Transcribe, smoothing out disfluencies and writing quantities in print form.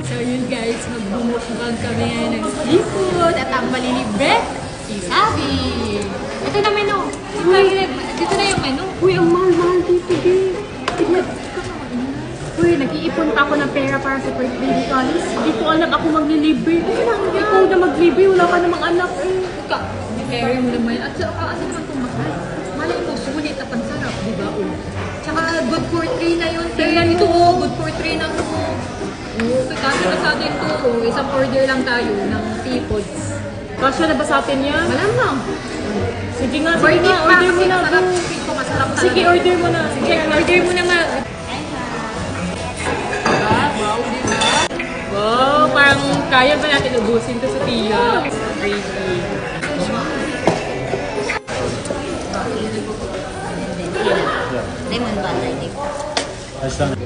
So yun guys, magbumukbang kami ngayon ng seafood at ang malilibre, si Sabi. Ito na menu. Dito na yung menu. Uy, ang mahal-mahal dito, babe. Uy, nag-iipon pa ako ng pera para sa birthday ni Alice. Hindi ko alam ako maglilibre. Ikaw na maglibre, wala ka namang anak eh. Ika, area mo naman. At saka, asa naman itong mahal? Malay mo, sulit at pansarap, di ba? Tsaka good for 3 na yun. Tingnan ito, good for 3 na ito. Kasi na sa atin ito, isang order lang tayo ng seafoods. Kasya na ba sa atin yan? Malamang. Sige nga, order mo na. Masarap, ito masarap talaga. Sige, order mo na. Sige, order mo na ma. Wow, di ba? Wow, parang kaya ba natin ubusin to sa Tia? Gravy. Lemon ba? Ayos lang.